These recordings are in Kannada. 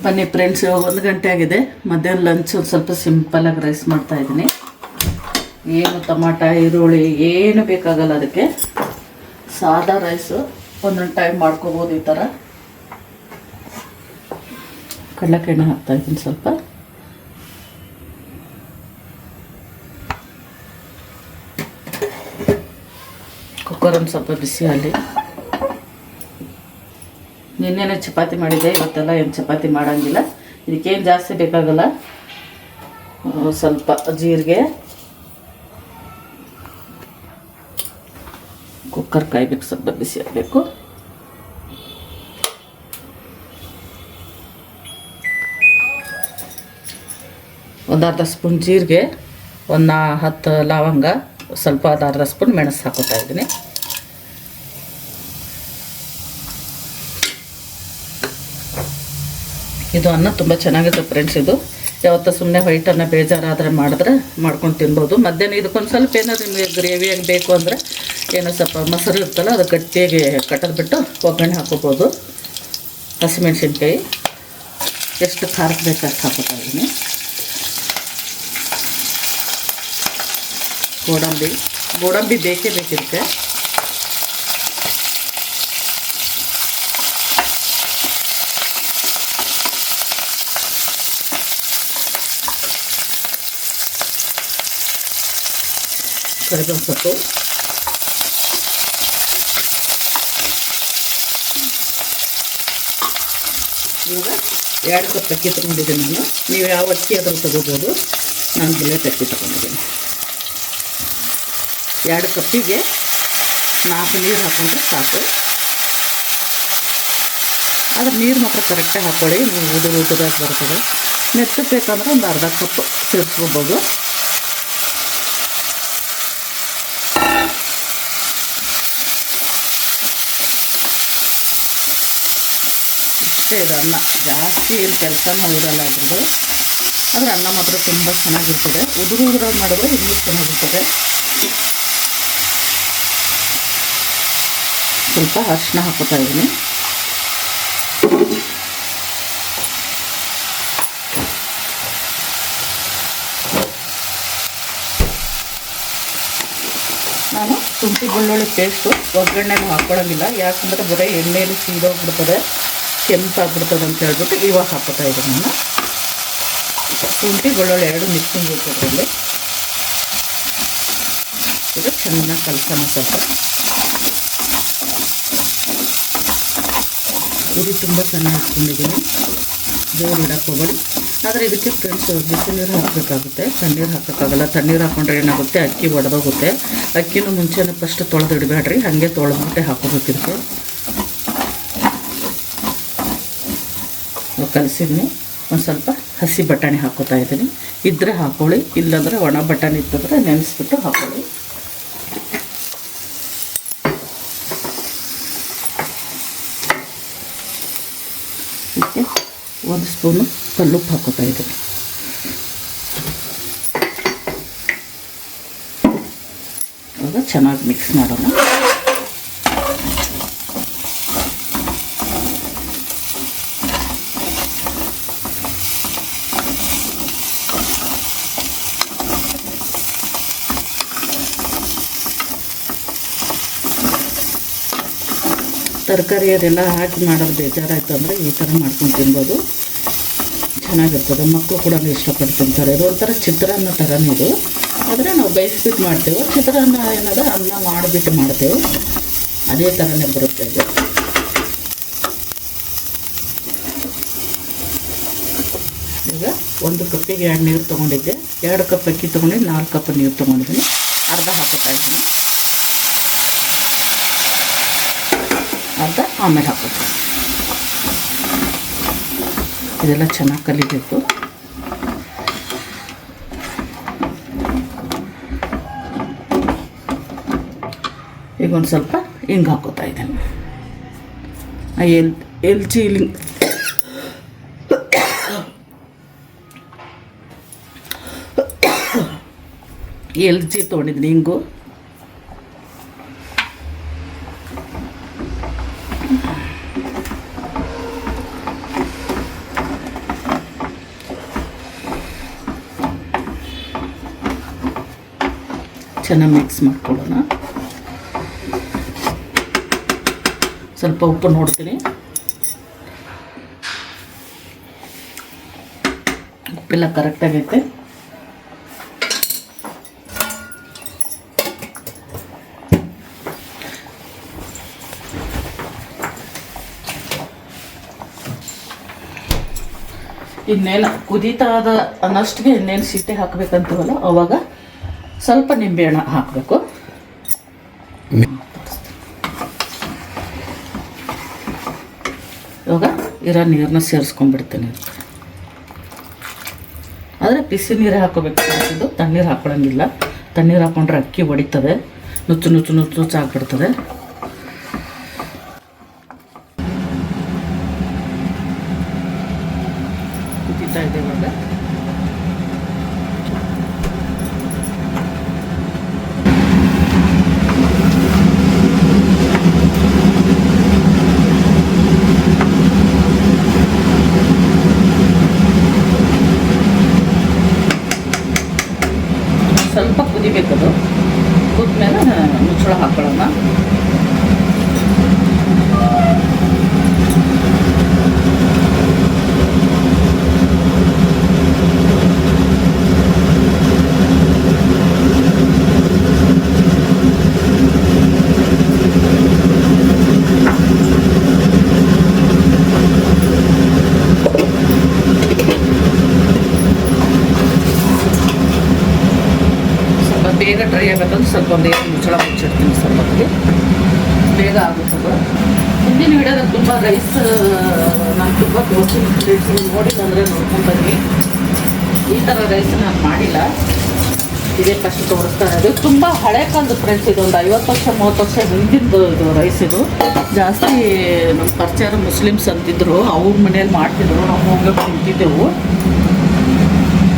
ಬನ್ನಿ ಫ್ರೆಂಡ್ಸ್, ಇವಾಗ 1 ಗಂಟೆ ಆಗಿದೆ. ಮಧ್ಯಾಹ್ನ ಲಂಚ್ ಒಂದು ಸ್ವಲ್ಪ ಸಿಂಪಲಾಗಿ ರೈಸ್ ಮಾಡ್ತಾಯಿದ್ದೀನಿ. ಏನು ಟೊಮಾಟ ಈರುಳ್ಳಿ ಏನು ಬೇಕಾಗಲ್ಲ ಅದಕ್ಕೆ. ಸಾದಾ ರೈಸು ಒಂದೊಂದು ಟೈಮ್ ಮಾಡ್ಕೋಬೋದು ಈ ಥರ. ಕಡಲೆಕಾಯಿ ಎಣ್ಣೆ ಹಾಕ್ತಾಯಿದ್ದೀನಿ ಸ್ವಲ್ಪ. ಕುಕ್ಕರ್ ಒಂದು ಸ್ವಲ್ಪ ಬಿಸಿ ಆಗಲಿ. ನಿನ್ನೆನೇ ಚಪಾತಿ ಮಾಡಿದ್ದೆ, ಇವತ್ತೆಲ್ಲ ಏನು ಚಪಾತಿ ಮಾಡೋಂಗಿಲ್ಲ. ಇದಕ್ಕೇನು ಜಾಸ್ತಿ ಬೇಕಾಗಲ್ಲ. ಸ್ವಲ್ಪ ಜೀರಿಗೆ, ಕುಕ್ಕರ್ ಕಾಯ್ಬೇಕು, ಸ್ವಲ್ಪ ಬಿಸಿ ಆಗಬೇಕು. ಒಂದು ಅರ್ಧ ಸ್ಪೂನ್ ಜೀರಿಗೆ, ಒಂದು 10 ಲವಂಗ, ಸ್ವಲ್ಪ ಅರ್ಧ ಸ್ಪೂನ್ ಮೆಣಸು ಹಾಕೋತಾ ಇದ್ದೀನಿ. ಇದು ಅನ್ನ ತುಂಬ ಚೆನ್ನಾಗಿದೆ ಫ್ರೆಂಡ್ಸ್. ಇದು ಯಾವತ್ತೂ ಸುಮ್ಮನೆ ವೈಟ್ ಅನ್ನ ಬೇಜಾರಾದರೆ ಮಾಡ್ಕೊಂಡು ತಿನ್ಬೋದು. ಮಧ್ಯಾಹ್ನ ಇದಕ್ಕೊಂದು ಸ್ವಲ್ಪ ಏನಾದ್ರು ನಿಮಗೆ ಗ್ರೇವಿಯಾಗಿ ಬೇಕು ಅಂದರೆ ಏನೋ ಸ್ವಲ್ಪ ಮೊಸರು ಇರ್ತಲ್ಲ, ಅದು ಗಟ್ಟಿಯಾಗಿ ಕಟ್ಟದ್ಬಿಟ್ಟು ಒಗ್ಗರಣೆ ಹಾಕೋಬೋದು. ಹಸಿಮೆಣ್ಸಿನ್ಕಾಯಿ ಎಷ್ಟು ಖಾರಕ್ಕೆ ಬೇಕು ಅಷ್ಟು ಹಾಕೋತಾ ಇದ್ದೀನಿ. ಗೋಡಂಬಿ ಬೇಕೇ ಬೇಕಿರುತ್ತೆ. ಕರಿಬೇವು ಸೊಪ್ಪು, ಇವಾಗ 2 ಕಪ್ ಅಕ್ಕಿ ತೊಗೊಂಡಿದ್ದೀನಿ ನಾನು. ನೀವು ಯಾವ ಅಕ್ಕಿ ಆದರೂ ತೊಗೋಬೋದು. ನಾನು ಬುಲೆಟ್ ಅಕ್ಕಿ ತೊಗೊಂಡಿದ್ದೀನಿ. 2 ಕಪ್ಪಿಗೆ 4 ನೀರು ಹಾಕೊಂಡ್ರೆ ಸಾಕು. ಆದರೆ ನೀರು ಮಾತ್ರ ಕರೆಕ್ಟಾಗಿ ಹಾಕ್ಕೊಳ್ಳಿ, ನೀವು ಉದುರಾಗಿ ಬರ್ತದೆ. ಮೆತ್ತಗೆ ಬೇಕಂದ್ರೆ ಒಂದು ಅರ್ಧ ಕಪ್ ಸೇರಿಸ್ಕೋಬೋದು. ಇಷ್ಟೇ ಇದು ಅನ್ನ. ಜಾಸ್ತಿ ಏನು ಕೆಲಸನೂ ಇರಲ್ಲ ಇದ್ರದ್ದು. ಆದರೆ ಅನ್ನ ಮಾತ್ರ ತುಂಬ ಚೆನ್ನಾಗಿರ್ತದೆ. ಉದುರಾಗಿ ಮಾಡಿದ್ರೆ ಇನ್ನೂ ಚೆನ್ನಾಗಿರ್ತದೆ. ಸ್ವಲ್ಪ ಅರಿಶಿನ ಹಾಕೋತಾ ಇದ್ದೀನಿ. ನಾನು ಶುಂಠಿ ಬೆಳ್ಳುಳ್ಳಿ ಪೇಸ್ಟು ಒಗ್ಗರಣೆಗೆ ಹಾಕ್ಕೊಳ್ಳೋಂಗಿಲ್ಲ, ಯಾಕಂದರೆ ಬರೀ ಎಣ್ಣೆಯಲ್ಲಿ ಸೀದೋಗ್ಬಿಡ್ತದೆ, ಕೆಂಪಾಗ್ಬಿಡ್ತದೆ ಅಂತ ಹೇಳ್ಬಿಟ್ಟು ಇವಾಗ ಹಾಕೋತಾ ಇದ್ದೀನಿ ನಾನು. ಶುಂಠಿ ಬೆಳ್ಳುಳ್ಳಿ 2 ಮಿಕ್ಸಿಂಗ್ ಇರ್ತದ್ರಲ್ಲಿ. ಇದು ಚೆನ್ನಾಗಿ ಕಲಸೋಣ. ಸ್ವಲ್ಪ ಉರಿ ತುಂಬ ಚೆನ್ನಾಗಿ ಇಟ್ಕೊಂಡಿದ್ದೀನಿ. ಜೋರು ಇಡಕ್ಕೆ ಹೋಗಬೇಡಿ. ಆದರೆ ಇದಕ್ಕೆ ಫ್ರೆಂಡ್ಸ್ ಬಿಸಿ ನೀರು ಹಾಕಬೇಕಾಗುತ್ತೆ, ತಣ್ಣೀರು ಹಾಕೋಕ್ಕಾಗಲ್ಲ. ತಣ್ಣೀರು ಹಾಕ್ಕೊಂಡ್ರೆ ಏನಾಗುತ್ತೆ, ಅಕ್ಕಿ ಒಡೆದೋಗುತ್ತೆ. ಅಕ್ಕಿನೂ ಮುಂಚೆನೇ ಫಸ್ಟ್ ತೊಳೆದು ಇಡಬೇಡ್ರಿ, ಹಾಗೆ ತೊಳೆದ್ಬಿಟ್ಟೆ ಹಾಕೋಬೇಕಿರುತ್ತೆ. ಕಲಸಿದ್ದೀನಿ. ಒಂದು ಸ್ವಲ್ಪ ಹಸಿ ಬಟಾಣಿ ಹಾಕೋತಾ ಇದ್ದೀನಿ. ಇದ್ದರೆ ಹಾಕ್ಕೊಳ್ಳಿ, ಇಲ್ಲಾಂದರೆ ಒಣ ಬಟಾಣಿ ಇತ್ತಂದರೆ ನೆನೆಸ್ಬಿಟ್ಟು ಹಾಕ್ಕೊಳ್ಳಿ. ಇದಕ್ಕೆ 1 ಸ್ಪೂನು ಕಲ್ಲುಪ್ಪು ಹಾಕೋತಾ ಇದ್ದೀನಿ. ಇವಾಗ ಚೆನ್ನಾಗಿ ಮಿಕ್ಸ್ ಮಾಡೋಣ. ತರಕಾರಿ ಅದೆಲ್ಲ ಹಾಕಿ ಮಾಡೋದು ಬೇಜಾರಾಯಿತು ಅಂದರೆ ಈ ಥರ ಮಾಡ್ಕೊಂಡು ತಿನ್ಬೋದು, ಚೆನ್ನಾಗಿರ್ತದೆ. ಮಕ್ಕಳು ಕೂಡ ಇಷ್ಟಪಟ್ಟು ತಿಂತಾರೆ. ಇದು ಒಂಥರ ಚಿತ್ರಾನ್ನ ಥರನೇ ಇದು. ಆದರೆ ನಾವು ಬೇಯಿಸ್ಬಿಟ್ಟು ಮಾಡ್ತೇವೆ. ಚಿತ್ರಾನ್ನ ಏನಾದ ಅನ್ನ ಮಾಡಿಬಿಟ್ಟು ಮಾಡ್ತೇವೆ, ಅದೇ ಥರನೇ ಬರುತ್ತೆ ಇದು. ಈಗ 1 ಕಪ್ಪಿಗೆ 2 ನೀರು ತೊಗೊಂಡಿದ್ದೆ. 2 ಕಪ್ ಅಕ್ಕಿ ತೊಗೊಂಡಿದ್ದು 4 ಕಪ್ ನೀರು ತೊಗೊಂಡಿದ್ದೀನಿ. ಅರ್ಧ ಹಾಕೋತಾ ಇದ್ದೀನಿ, ಅರ್ಧ ಆಮೇಲೆ ಹಾಕೋತೀನಿ. ಇದೆಲ್ಲ ಚೆನ್ನಾಗಿ ಕಲಿಬೇಕು. ಈಗ ಒಂದು ಸ್ವಲ್ಪ ಹಿಂಗೆ ಹಾಕೋತಾ ಇದ್ದೀನಿ. ಎಲ್ಚಿ ಎಲ್ಚಿ ತೊಗೊಂಡಿದ್ದೀನಿ, ಹಿಂಗು. ಚೆನ್ನಾಗಿ ಮಿಕ್ಸ್ ಮಾಡ್ಕೊಳ್ಳೋಣ. ಸ್ವಲ್ಪ ಉಪ್ಪು ನೋಡ್ತೀನಿ. ಉಪ್ಪೆಲ್ಲ ಕರೆಕ್ಟಾಗೈತೆ. ಇನ್ನೇನು ಕುದೀತಾದ ಅನ್ನಷ್ಟಿಗೆ ಇನ್ನೇನು ಸೀಟೆ ಹಾಕಬೇಕಂತೀವಲ್ಲ ಅವಾಗ ಸ್ವಲ್ಪ ನಿಂಬೆಹಣ್ಣು ಹಾಕಬೇಕು. ಇವಾಗ ಇರೋ ನೀರನ್ನ ಸೇರಿಸ್ಕೊಂಡ್ಬಿಡ್ತೀನಿ. ಆದರೆ ಬಿಸಿ ನೀರೇ ಹಾಕೋಬೇಕು. ಇದು ತಣ್ಣೀರು ಹಾಕೊಳ್ಳೋಂಗಿಲ್ಲ. ತಣ್ಣೀರು ಹಾಕೊಂಡ್ರೆ ಅಕ್ಕಿ ಹೊಡಿತದೆ, ನುಚ್ಚು ನುಚ್ಚು ನುಚ್ಚು ನುಚ್ಚು ಆಗಿಬಿಡ್ತದೆ. ಕುದೀತಾ ಇದೆ ಇವಾಗ. ಸ್ವಲ್ಪ ಕುದಿಬೇಕದು. ಕುದ್ಮೇಲೆ ಮುಚ್ಚಳ ಹಾಕೊಳ್ಳೋಣ. ಬೇಗ ಡ್ರೈ ಆಗಬೇಕಂದ್ರೆ ಸ್ವಲ್ಪ ಒಂದು ಮುಚ್ಚಳ ಮುಚ್ಚಿಡ್ತೀನಿ. ಸ್ವಲ್ಪ ಬೇಗ ಆಗುತ್ತದೆ. ಹಿಂದಿನ ವಿಡಿಯೋದಲ್ಲಿ ತುಂಬ ರೈಸ್ ನಾನು ತುಂಬ ತೋರಿಸಿ ನೋಡಿಲ್ಲ ನೋಡ್ಕೊಂಡ್ಬನ್ನಿ. ಈ ಥರ ರೈಸ್ ನಾನು ಮಾಡಿಲ್ಲ, ಇದೇ ಫಸ್ಟ್ ತೋರಿಸ್ತಾ ಇರೋದು. ತುಂಬ ಹಳೆ ಕಾಲದ ಫ್ರೆಂಡ್ಸ್, ಇದು ಒಂದು 50 ವರ್ಷ 30 ವರ್ಷ ಹಿಂದಿಂದು ಇದು ರೈಸ್. ಇದು ಜಾಸ್ತಿ ನಮ್ಮ ಪರಿಚಯ ಮುಸ್ಲಿಮ್ಸ್ ಅಂತಿದ್ರು, ಅವ್ರ ಮನೇಲಿ ಮಾಡ್ತಿದ್ರು, ನಾವು ಹೋಗ್ಬೇಕು ತಿಂತಿದ್ದೆವು.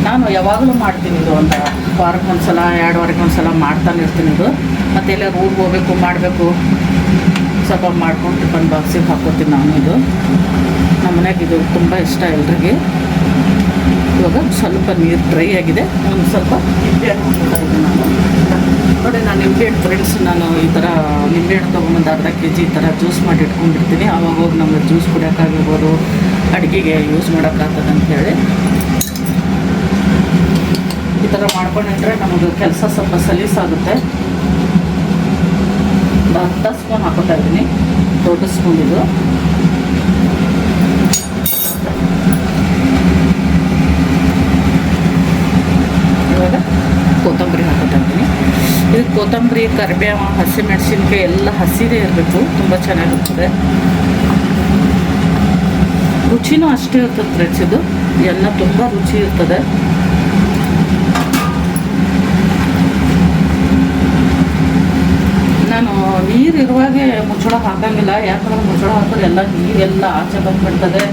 ನಾನು ಯಾವಾಗಲೂ ಮಾಡ್ತೀನಿ ಇದು, ಒಂದು ವಾರಕ್ಕೆ ಒಂದ್ಸಲ 2 ವಾರಕ್ಕೆ ಒಂದ್ಸಲ ಮಾಡ್ತಾನೆ ಇರ್ತೀನಿ ಇದು. ಮತ್ತು ಎಲ್ಲ ಊರಿಗೆ ಹೋಗ್ಬೇಕು ಮಾಡಬೇಕು ಸ್ವಲ್ಪ ಮಾಡ್ಕೊಂಡು ಟಿಫನ್ ಬಾಕ್ಸಿಗೆ ಹಾಕೋತೀನಿ ನಾನು. ಇದು ನಮ್ಮ ಮನೆಗೆ ಇದು ತುಂಬ ಇಷ್ಟ ಎಲ್ರಿಗೆ. ಇವಾಗ ಸ್ವಲ್ಪ ನೀರು ಡ್ರೈ ಆಗಿದೆ. ಒಂದು ಸ್ವಲ್ಪ ನಿಂಬೆಹಣ್ಣು ಹಾಕ್ತಾ ಇದ್ದೀನಿ ನಾನು. ನೋಡಿ, ನಾನು ನಿಂಬೆಹಣ್ಣು ಫ್ರೆಂಡ್ಸ್, ನಾನು ಈ ಥರ ನಿಂಬೆಹಣ್ಣು ತೊಗೊಂಬಂದು ಅರ್ಧ kg ಈ ಥರ ಜ್ಯೂಸ್ ಮಾಡಿ ಇಟ್ಕೊಂಡಿರ್ತೀನಿ. ಆವಾಗ ಹೋಗಿ ನಮಗೆ ಜ್ಯೂಸ್ ಕುಡಿಯೋಕ್ಕಾಗಿರ್ಬೋದು, ಅಡುಗೆಗೆ ಯೂಸ್ ಮಾಡೋಕ್ಕಾಗ್ತದೆ ಅಂಥೇಳಿ ಈ ಥರ ಮಾಡ್ಕೊಂಡಿಟ್ರೆ ನಮಗೆ ಕೆಲಸ ಸ್ವಲ್ಪ ಸಲೀಸಾಗುತ್ತೆ. ಅರ್ಧ ಸ್ಪೂನ್ ಹಾಕೋತಾ ಇದ್ದೀನಿ, ದೊಡ್ಡ ಸ್ಪೂನ್ ಇದು. ಇವಾಗ ಕೊತ್ತಂಬರಿ ಹಾಕೋತಾ ಇದ್ದೀನಿ. ಇದು ಕೊತ್ತಂಬರಿ, ಕರಿಬೇವು, ಹಸಿಮೆಣಸಿನ್ಕಾಯಿ ಎಲ್ಲ ಹಸಿದೇ ಇರಬೇಕು, ತುಂಬ ಚೆನ್ನಾಗಿರ್ತದೆ. ರುಚಿನೂ ಅಷ್ಟೇ ಇರ್ತದೆ ಫ್ರೆಂಡ್ಸ್. ಇದು ಎಲ್ಲ ತುಂಬ ರುಚಿ ಇರ್ತದೆ. ನಾನು ನೀರಿರುವಾಗೆ ಮುಚ್ಚಳ ಹಾಕೋಂಗಿಲ್ಲ, ಯಾಕಂದ್ರೆ ಮುಚ್ಚಳ ಹಾಕಿದ್ರೆ ಎಲ್ಲ ನೀರೆಲ್ಲ ಆಚೆ ಬಂದುಬಿಡ್ತದೆ,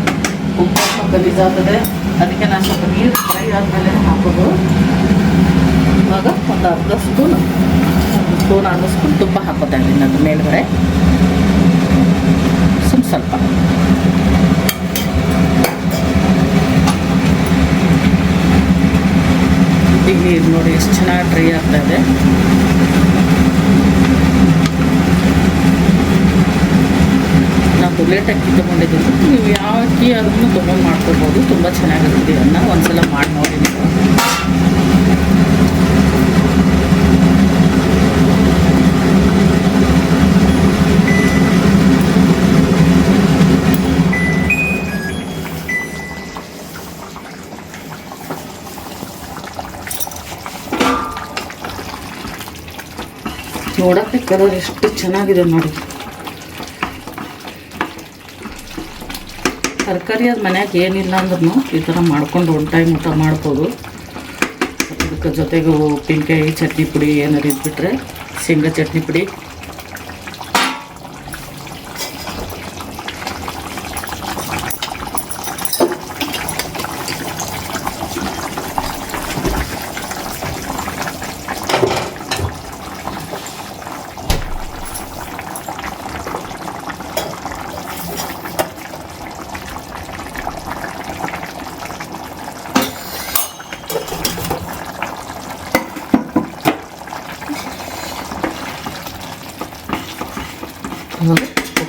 ಉಪ್ಪು ಗಲೀಜಾಗ್ತದೆ. ಅದಕ್ಕೆ ನಾನು ಸ್ವಲ್ಪ ನೀರು ಫ್ರೈ ಆದಮೇಲೆ ಹಾಕೋದು. ಇವಾಗ ಒಂದು ಅರ್ಧ ಸ್ಪೂನ್ ತುಪ್ಪ ಹಾಕೋತಾ ಇದ್ದೀನಿ ಅದು ಮೇಲ್ಗಡೆ ಸ್ವಲ್ಪ. ಈಗ ನೀರು ನೋಡಿ ಎಷ್ಟು ಚೆನ್ನಾಗಿ ಡ್ರೈ ಆಗ್ತಾಯಿದೆ. ನಾವು ಬುಲೆಟ್ ಅಕ್ಕಿ ತೊಗೊಂಡಿದ್ದೀವಿ. ನೀವು ಯಾವ ಅಕ್ಕಿ ಅದನ್ನು ತೊಗೊಂಡು ಮಾಡ್ಕೊಳ್ಬೋದು, ತುಂಬ ಚೆನ್ನಾಗಿರುತ್ತೆ. ಅನ್ನ ಒಂದ್ಸಲ ಮಾಡಿ ನೋಡಿ ನೀವು. ನೋಡೋಕ್ಕೆ ಕಲರ್ ಎಷ್ಟು ಚೆನ್ನಾಗಿದೆ ನೋಡಿ. ತರಕಾರಿ ಅದು ಮನ್ಯಾಗ ಏನಿಲ್ಲ ಅಂದ್ರೂ ಈ ಥರ ಮಾಡ್ಕೊಂಡು ಒಂದು ಟೈಮ್ ಊಟ ಮಾಡ್ಬೋದು. ಅದಕ್ಕೆ ಜೊತೆಗೆ ಉಪ್ಪಿನಕಾಯಿ, ಚಟ್ನಿ ಪುಡಿ ಏನಾರು ಇದ್ಬಿಟ್ರೆ, ಶೇಂಗಾ ಚಟ್ನಿ ಪುಡಿ.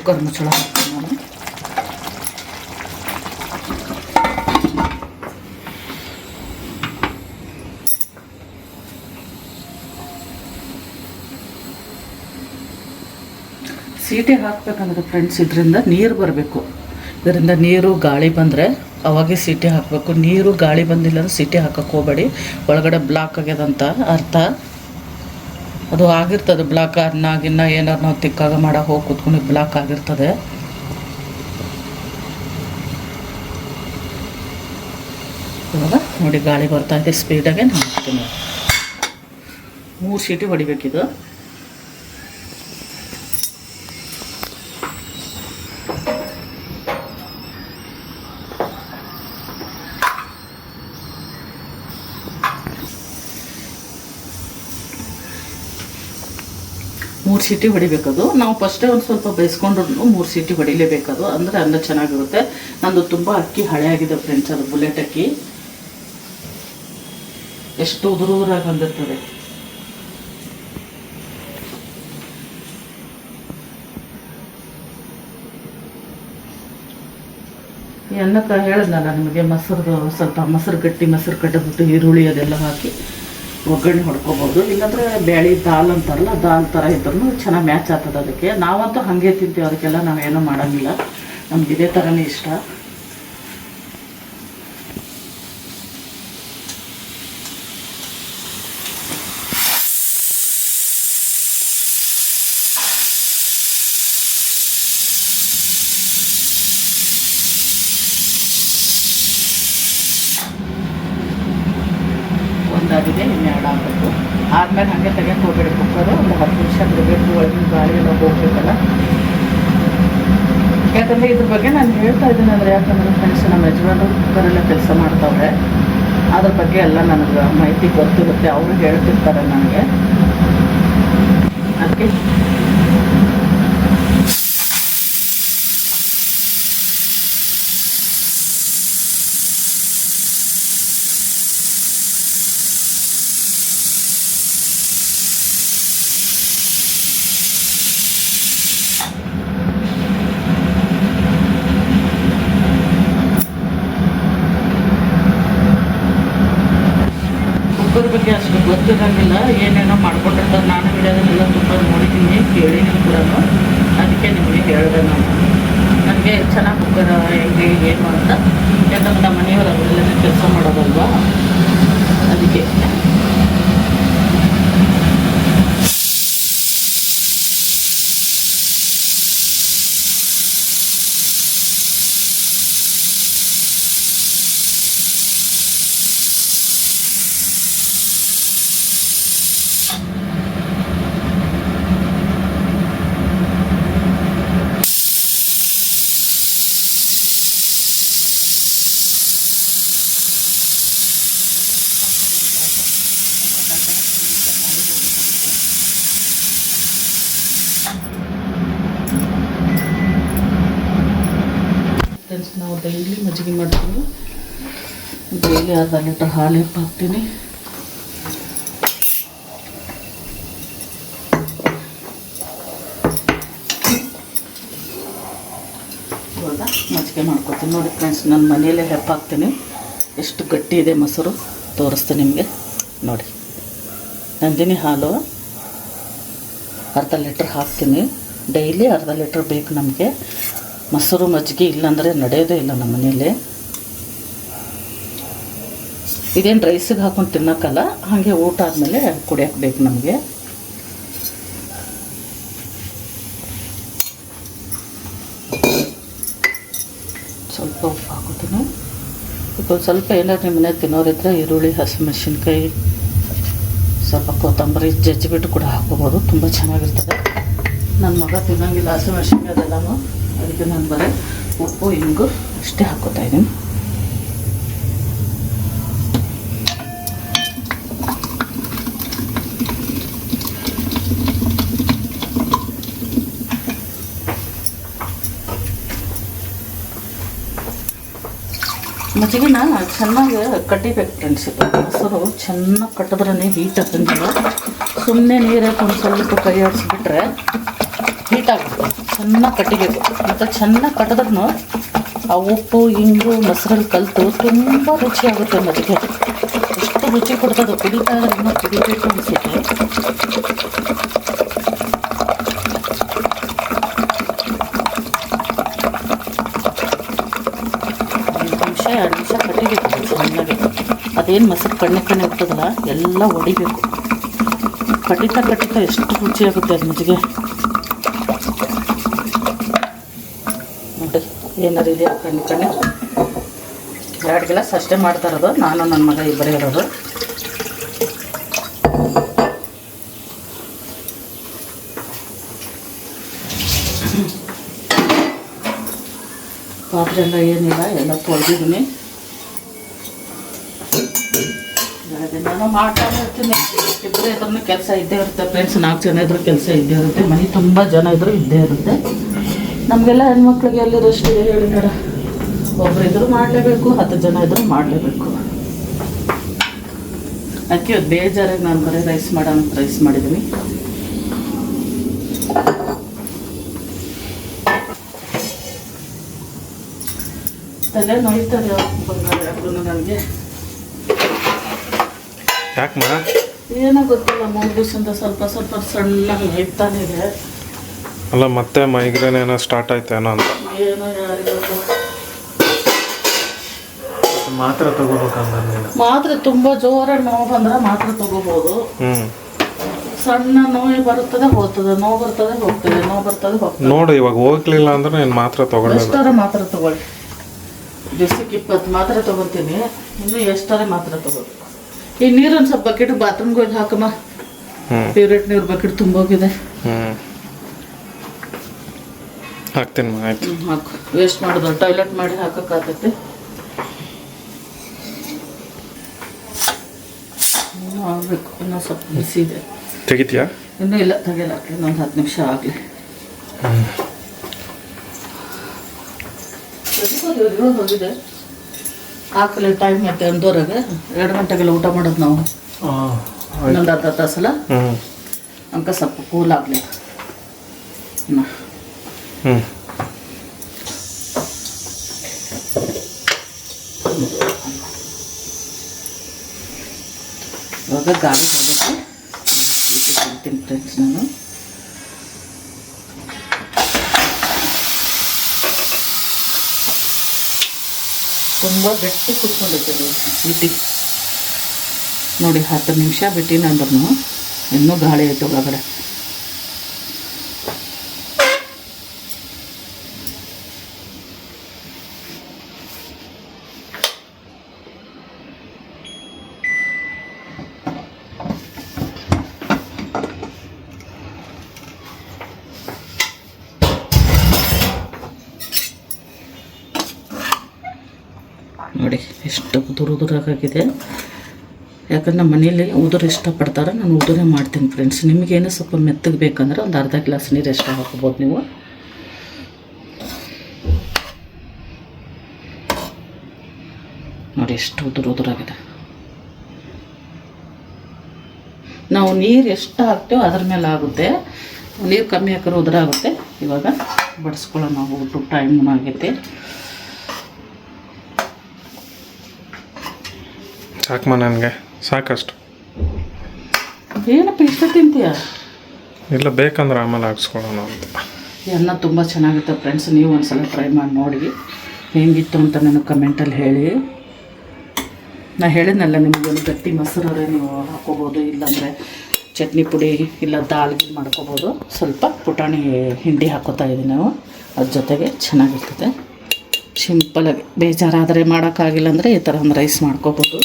ಕುಕ್ಕರ್ ಮುಚ್ಚಳ ಹಾಕ್ತೀನಿ ನಾನು. ಸೀಟಿ ಹಾಕಬೇಕಂದ್ರೆ ಫ್ರೆಂಡ್ಸ್ ಇದರಿಂದ ನೀರು ಬರಬೇಕು. ಇದರಿಂದ ನೀರು ಗಾಳಿ ಬಂದರೆ ಅವಾಗೆ ಸೀಟಿ ಹಾಕಬೇಕು. ನೀರು ಗಾಳಿ ಬಂದಿಲ್ಲ ಅಂದ್ರೆ ಸೀಟಿ ಹಾಕಕ್ಕೆ ಹೋಗಬೇಡಿ. ಒಳಗಡೆ ಬ್ಲಾಕ್ ಆಗ್ಯದಂತ ಅರ್ಥ. ಅದು ಆಗಿರ್ತದೆ ಬ್ಲಾಕ್. ಅನ್ನಾಗಿನ್ನ ಏನಾರು ನಾವು ತಿಕ್ಕಾಗ ಮಾಡೋಕೆ ಹೋಗಿ ಕೂತ್ಕೊಂಡು ಬ್ಲಾಕ್ ಆಗಿರ್ತದೆ. ಇವಾಗ ನೋಡಿ ಗಾಳಿ ಬರ್ತಾಯಿದೆ ಸ್ಪೀಡಾಗೆ ನಾನು ಹಾಕ್ತೀನಿ. 3 ಸೀಟಿ ಹೊಡಿಬೇಕಿದು. ಮೂರು ಸೀಟಿ ಹೊಡಿಬೇಕದು. ನಾವು ಫಸ್ಟೇ ಒಂದು ಸ್ವಲ್ಪ ಬೇಯಿಸ್ಕೊಂಡ್ರು 3 ಸೀಟಿ ಹೊಡಿಲೇಬೇಕದು, ಅಂದರೆ ಅನ್ನ ಚೆನ್ನಾಗಿರುತ್ತೆ. ನಂದು ತುಂಬ ಅಕ್ಕಿ ಹಳೆ ಆಗಿದೆ ಫ್ರೆಂಡ್ಸ್, ಅದು ಬುಲೆಟ್ ಅಕ್ಕಿ. ಎಷ್ಟು ಉದುರಾಗಿ ಬಂದಿರ್ತದೆ. ಈ ಅನ್ನಕ್ಕೆ ಹೇಳಿದ್ನಲ್ಲ ನಿಮಗೆ, ಮೊಸರು ಸ್ವಲ್ಪ ಗಟ್ಟಿ ಮೊಸರು ಕಟ್ಟಿಬಿಟ್ಟು ಈರುಳ್ಳಿ ಅದೆಲ್ಲ ಹಾಕಿ ಒಗ್ಗರಣೆ ಹೊಡ್ಕೊಬೋದು. ಇಲ್ಲಾಂದರೆ ಬ್ಯಾಳಿ ದಾಲ್ ಅಂತಾರಲ್ಲ, ದಾಲ್ ಥರ ಇದ್ರೂ ಚೆನ್ನಾಗಿ ಮ್ಯಾಚ್ ಆಗ್ತದೆ ಅದಕ್ಕೆ. ನಾವಂತೂ ಹಾಗೆ ತಿಂತೀವಿ, ಅದಕ್ಕೆಲ್ಲ ನಾವೇನೂ ಮಾಡೋಂಗಿಲ್ಲ. ನಮ್ಗೆ ಇದೇ ಥರನೇ ಇಷ್ಟ. ಒಂದಾಗಿದೆ, ಇನ್ನು 2 ಆಗಬೇಕು. ಆದಮೇಲೆ ಹಾಗೆ ತೆಗೆದು ಹೋಗ್ಬೇಡಿ ಕುಕ್ಕರು. ಒಂದು 10 ನಿಮಿಷ ಬಿಡಬೇಕು, ಒಳಗಿನ ಗಾಳಿ ಎಲ್ಲ ಹೋಗ್ಬೇಕಲ್ಲ. ಯಾಕಂದರೆ ಇದ್ರ ಬಗ್ಗೆ ನಾನು ಹೇಳ್ತಾ ಇದ್ದೀನಿ ಅಂದರೆ, ಯಾಕಂದರೆ ಫ್ರೆಂಡ್ಸ್ ನಮ್ಮ ಯಜಮಾನರು ಕುಕ್ಕರೆಲ್ಲ ಕೆಲಸ ಮಾಡ್ತಾವ್ರೆ. ಅದ್ರ ಬಗ್ಗೆ ಎಲ್ಲ ನನಗೆ ಮಾಹಿತಿ ಗೊತ್ತಿರುತ್ತೆ, ಅವರು ಹೇಳ್ತಿರ್ತಾರೆ ನನಗೆ. ಅದಕ್ಕೆ ಕುಕ್ಕರ್ ಬಗ್ಗೆ ಅಷ್ಟು ಗೊತ್ತಿರೋಂಗಿಲ್ಲ, ಏನೇನೋ ಮಾಡ್ಕೊಂಡಿರ್ತಾರೆ. ನಾನು ವಿಡಿಯೋದನ್ನೆಲ್ಲ ತುಂಬ ನೋಡಿದ್ದೀನಿ, ಕೇಳಿದ್ದೀನಿ ಕೂಡ. ಅದಕ್ಕೆ ನಿಮಗೆ ಹೇಳಿದೆ ನಾನು. ನನಗೆ ಚೆನ್ನಾಗಿ ಕುಕ್ಕರ್ ಹೆಂಗೆ ಏನು ಅಂತ, ಯಾಕಂದ್ರೆ ನಮ್ಮ ಮನೆಯವರು ಅವರೆಲ್ಲ ಕೆಲಸ ಮಾಡೋದಲ್ವಾ, ಅದಕ್ಕೆ. ಫ್ರೆಂಡ್ಸ್, ನಾವು ಡೈಲಿ ಮಜ್ಜಿಗೆ ಮಾಡ್ತೀವಿ. ಡೈಲಿ ಅರ್ಧ ಲೀಟರ್ ಹಾಲು ಹಾಕ್ತೀನಿ. ಇವಾಗ ಮಜ್ಜಿಗೆ ಮಾಡ್ಕೊತೀನಿ. ನೋಡಿ ಫ್ರೆಂಡ್ಸ್, ನಾನು ಮನೆಯಲ್ಲೇ ಹೆಪ್ಪಾಕ್ತೀನಿ. ಎಷ್ಟು ಗಟ್ಟಿ ಇದೆ ಮೊಸರು ತೋರಿಸ್ತೀನಿ ನಿಮಗೆ. ನೋಡಿ, ನಂದಿನಿ ಹಾಲು ಅರ್ಧ ಲೀಟ್ರ್ ಹಾಕ್ತೀನಿ. ಡೈಲಿ ಅರ್ಧ ಲೀಟ್ರ್ ಬೇಕು ನಮಗೆ. ಮೊಸರು ಮಜ್ಜಿಗೆ ಇಲ್ಲಾಂದರೆ ನಡೆಯೋದೇ ಇಲ್ಲ ನಮ್ಮ ಮನೇಲಿ. ಇದೇನು ರೈಸಿಗೆ ಹಾಕೊಂಡು ತಿನ್ನೋಕ್ಕಲ್ಲ, ಹಾಗೆ ಊಟ ಆದಮೇಲೆ ಕುಡಿಯೋಕೆ ಬೇಕು ನಮಗೆ. ಸ್ವಲ್ಪ ಉಪ್ಪು ಹಾಕೋತೀನಿ. ಈಗ ಸ್ವಲ್ಪ ಏನಾದ್ರು ನಿಮ್ಮ ಮನೆ ತಿನ್ನೋರಿದ್ರೆ ಈರುಳ್ಳಿ, ಹಸಿಮೆಣಸಿನ್ಕಾಯಿ, ಸ್ವಲ್ಪ ಕೊತ್ತಂಬರಿ ಜಜ್ಜಿಬಿಟ್ಟು ಕೂಡ ಹಾಕೋಬೋದು, ತುಂಬ ಚೆನ್ನಾಗಿರ್ತದೆ. ನನ್ನ ಮಗ ತಿನ್ನೋಂಗಿಲ್ಲ ಹಸಿಮೆಣಸಿನ್ಕಾಯಿ ಅದೆಲ್ಲನೂ, ಅದಕ್ಕೆ ನಾನು ಬರೀ ಉಪ್ಪು ಹಿಂಗು ಅಷ್ಟೇ ಹಾಕೋತಾ ಇದ್ದೀನಿ. ಮಜ್ಜಿಗೆನ ಚೆನ್ನಾಗಿ ಕಟ್ಟಿಬೇಕು ಫ್ರೆಂಡ್ಸ್. ಮೊಸರು ಚೆನ್ನಾಗಿ ಕಟ್ಟಿದ್ರೇ ಹೀಟ್ ಹಾಕಂಗಿಲ್ಲ. ಸುಮ್ಮನೆ ನೀರು ಹಾಕಿ ಒಂದು ಸ್ವಲ್ಪ ಕೈ ಆಡಿಸ್ಬಿಟ್ರೆ ಹೀಟ್ ಆಗುತ್ತೆ. ಚೆನ್ನಾಗಿ ಕಟ್ಟಿಬೇಕು. ಮತ್ತು ಚೆನ್ನಾಗಿ ಕಟ್ಟಿದ್ರೂ ಆ ಉಪ್ಪು ಹಿಂಗು ಮೊಸರಲ್ಲಿ ಕಲಿತು ತುಂಬ ರುಚಿಯಾಗುತ್ತೆ. ಮಜ್ಜಿಗೆ ಎಷ್ಟು ರುಚಿ ಕೊಡ್ತದೆ, ಕುಡಿತಾ ಇದ್ರೆ ಇನ್ನೂ ಕುಡಿಬೇಕು ಅನಿಸುತ್ತೆ. ಎರಡು ನಿಮಿಷ ಕಟ್ಟಿಬೇಕು ಚೆನ್ನಾಗಿ. ಅದೇನು ಮೊಸರು ಕಣ್ಣೆ ಇರ್ತದಲ್ಲ ಎಲ್ಲ ಹೊಡಿಬೇಕು. ಕಟ್ಟಿತಾ ಎಷ್ಟು ರುಚಿಯಾಗುತ್ತೆ ಅದು ಮಜ್ಜಿಗೆ ನೋಡಿ. ಏನಾರು ಇದೆಯಾ ಕಣ್ಣೆ 2 ಗ್ಲಾಸ್ ಅಷ್ಟೇ ಮಾಡ್ತಾ ಇರೋದು. ನಾನು ನನ್ನ ಮಗ ಇಬ್ಬರೇ ಇರೋದು. ಪಾತ್ರೆ ಎಲ್ಲ ಏನಿಲ್ಲ, ಎಲ್ಲ ತೊಳೆದಿದ್ದೀನಿ. ನಾನು ಮಾಡ್ತಾನೆ ಇರ್ತೀನಿ. ಇಬ್ಬರು ಇದ್ರೂ ಕೆಲಸ ಇದ್ದೇ ಇರುತ್ತೆ ಫ್ರೆಂಡ್ಸ್. 4 ಜನ ಇದ್ರೂ ಕೆಲಸ ಇದ್ದೇ ಇರುತ್ತೆ. ಮನೆ ತುಂಬ ಜನ ಇದ್ರೂ ಇದ್ದೇ ಇರುತ್ತೆ. ನಮಗೆಲ್ಲ ಹೆಣ್ಮಕ್ಳಿಗೆ ಎಲ್ಲಿ ರೆಸ್ಟ್ ಇದೆ ಹೇಳಿದಾರೆ. ಒಬ್ರು ಇದ್ರೂ ಮಾಡಲೇಬೇಕು, 10 ಜನ ಇದ್ರೂ ಮಾಡಲೇಬೇಕು. ಅದಕ್ಕೆ ಇವತ್ತು ಬೇಜಾರಾಗಿ ನಾನು ಬರೀ ರೈಸ್ ಮಾಡಿದ್ದೀನಿ. ತಲೆ ನೋಯ್ತದೆ ಬಂಗಾರ ನನಗೆ. ಯಾಕಮ್ಮ? ಏನೋ ಗೊತ್ತಿಲ್ಲ, 3 ದಿವಸದಿಂದ ಸ್ವಲ್ಪ ಸಣ್ಣಗೆ ನೋಯ್ತಾನೆ ಇದೆ. ಅಲ್ಲ ಮತ್ತೆ ಮೈಗ್ರೇನ್ ಏನೋ ಸ್ಟಾರ್ಟ್ ಆಯ್ತೇನೋ ಅಂತ. ಏನೋ ಯಾರಿಗೂ ಮಾತ್ರೆ ತಗೋಬೇಕಂದ್ರೆ ಮಾತ್ರೆ ತುಂಬ ಜೋರಾಗಿ ನೋವು ಬಂದ್ರೆ ಮಾತ್ರೆ ತಗೋಬೋದು. ಸಣ್ಣ ನೋವು ಬರುತ್ತದೆ ಹೋಗ್ತದೆ, ನೋವು ಬರ್ತದೆ ಹೋಗ್ತದೆ, ನೋವು ಬರ್ತದೆ ಹೋಗ್ತದೆ. ನೋಡಿ ಇವಾಗ ಹೋಗ್ಲಿಲ್ಲ ಅಂದ್ರೆ ನೀನು ಮಾತ್ರೆ ತಗೊಳ್ಳಿ. ಎಷ್ಟಾರ ಮಾತ್ರೆ ತಗೊಳ್ಳಿ. ದಿವಸಕ್ಕೆ 20 ಮಾತ್ರೆ ತಗೋತೀನಿ. ಇನ್ನು ಎಷ್ಟಾರೆ ಮಾತ್ರೆ ತಗೋಬೇಕು. ಈ ನೀರೊಂದು ಸ್ವಲ್ಪ ಬಕೆಟ್ ಬಾತ್ರೂಮ್ಗೆ ಹೋಗಿ ಹಾಕಮ್ಮ. ಫೇವ್ರೇಟ್ ನೀರು ಬಕೆಟ್ ತುಂಬೋಗಿದೆ. ಹಾಕ್ತೀನಿ ಆಯ್ತು. ಹಾಕು, ವೇಸ್ಟ್ ಮಾಡೋದು ಟಾಯ್ಲೆಟ್ ಮಾಡಿ ಹಾಕೋಕ್ಕಾಗತ್ತೆ. ಇನ್ನೂ ಆಗಬೇಕು, ಇನ್ನೂ ಸ್ವಲ್ಪ ಬಿಸಿ ಇದೆ. ತೆಗಿತೀಯಾ? ಇನ್ನೂ ಇಲ್ಲ, ತೆಗಿಯಲ್ಲ. ಇನ್ನೊಂದು 10 ನಿಮಿಷ ಆಗಲಿ. ಹೋಗಿದೆ ಹಾಕಲಿ. ಟೈಮ್ ಐತೆ 1:30ಗೆ. 2 ಗಂಟೆಗೆಲ್ಲ ಊಟ ಮಾಡೋದು ನಾವು. ಇನ್ನೊಂದು ಅರ್ಧ ತಾಸಲ್ಲ ಅಂಕ ಸ್ವಲ್ಪ ಕೂಲ್ ಆಗಲಿ. ಇವಾಗ ಗಾಳಿ ಹೋಗುತ್ತೆ. ತಿಂತೀನಿ ಫ್ರೆಂಡ್ಸ್. ನಾನು ತುಂಬ ಗಟ್ಟಿ ಕುತ್ಕೊಂಡಿರ್ತೀನಿ ಇಡ್ಲಿ ನೋಡಿ. 10 ನಿಮಿಷ ಬಿಟ್ಟಿನ ಅಂದ್ರೂ ಇನ್ನೂ ಗಾಳಿ ಐತೆ ಒಳಗಡೆ. ನೋಡಿ ಎಷ್ಟು ಉದುರಾಗಿದೆ. ಯಾಕಂದ್ರೆ ನಮ್ಮ ಮನೇಲಿ ಉದುರು ಇಷ್ಟಪಡ್ತಾರೆ, ನಾನು ಉದುರೇ ಮಾಡ್ತೀನಿ ಫ್ರೆಂಡ್ಸ್. ನಿಮಗೇನು ಸ್ವಲ್ಪ ಮೆತ್ತಗೆ ಬೇಕಂದ್ರೆ ಒಂದು ಅರ್ಧ ಗ್ಲಾಸ್ ನೀರು ಎಷ್ಟು ಹಾಕ್ಬೋದು ನೀವು. ನೋಡಿ ಎಷ್ಟು ಉದುರಾಗಿದೆ. ನಾವು ನೀರು ಎಷ್ಟು ಹಾಕ್ತೇವೋ ಅದ್ರ ಮೇಲೆ ಆಗುತ್ತೆ. ನೀರು ಕಮ್ಮಿ ಹಾಕಿದ್ರೆ ಉದುರಾಗುತ್ತೆ. ಇವಾಗ ಬಡಿಸ್ಕೊಳ್ಳೋ ನಾವು ಊಟ ಟೈಮ್ ಆಗೈತೆ. ಸಾಕಮ್ಮ, ನನಗೆ ಸಾಕಷ್ಟು. ಏನಪ್ಪ ಇಷ್ಟ ತಿಂತೀಯ? ಇಲ್ಲ ಬೇಕಂದ್ರೆ ಆಮೇಲೆ ಹಾಕ್ಸ್ಕೊಳ್ಳೋಣ ಅಂತ. ಅನ್ನ ತುಂಬ ಚೆನ್ನಾಗಿತ್ತು ಫ್ರೆಂಡ್ಸ್. ನೀವು ಒಂದ್ಸಲ ಟ್ರೈ ಮಾಡಿ ನೋಡಿ ಹೇಗಿತ್ತು ಅಂತ ನನಗೆ ಕಮೆಂಟಲ್ಲಿ ಹೇಳಿ. ನಾನು ಹೇಳಿದ್ನಲ್ಲ ನಿಮಗೇನು ಗಟ್ಟಿ ಮೊಸರೇ ನೀವು ಹಾಕ್ಕೋಬೋದು, ಇಲ್ಲಾಂದರೆ ಚಟ್ನಿ ಪುಡಿ ಇಲ್ಲ ದಾಲ್ಗೆ ಮಾಡ್ಕೋಬೋದು. ಸ್ವಲ್ಪ ಪುಟಾಣಿ ಹಿಂಡಿ ಹಾಕೋತಾ ಇದ್ದೀವಿ ನಾವು. ಅದ್ರ ಜೊತೆಗೆ ಚೆನ್ನಾಗಿರ್ತದೆ. ಸಿಂಪಲಾಗಿ ಬೇಜಾರಾದರೆ ಮಾಡೋಕ್ಕಾಗಿಲ್ಲ ಅಂದರೆ ಈ ಥರ ಒಂದು ರೈಸ್ ಮಾಡ್ಕೋಬೋದು.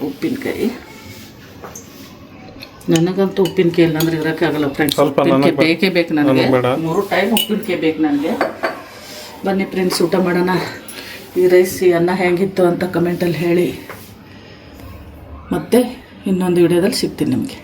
ಉಪ್ಪಿನಕಾಯಿ ನನಗಂತೂ ಉಪ್ಪಿನಕಾಯಿ ಇಲ್ಲ ಅಂದರೆ ಇರೋಕ್ಕಾಗಲ್ಲ ಫ್ರೆಂಡ್ಸ್. ಉಪ್ಪಿನಕಾಯಿ ಬೇಕೇ ಬೇಕು ನನಗೆ. 3 ಟೈಮ್ ಉಪ್ಪಿನಕಾಯಿ ಬೇಕು ನನಗೆ. ಬನ್ನಿ ಫ್ರೆಂಡ್ಸ್ ಊಟ ಮಾಡೋಣ. ಈ ರೈಸ್ ಈ ಅನ್ನ ಹೇಗಿತ್ತು ಅಂತ ಕಮೆಂಟಲ್ಲಿ ಹೇಳಿ. ಮತ್ತೆ ಇನ್ನೊಂದು ವಿಡಿಯೋದಲ್ಲಿ ಸಿಗ್ತೀನಿ ನಿಮಗೆ.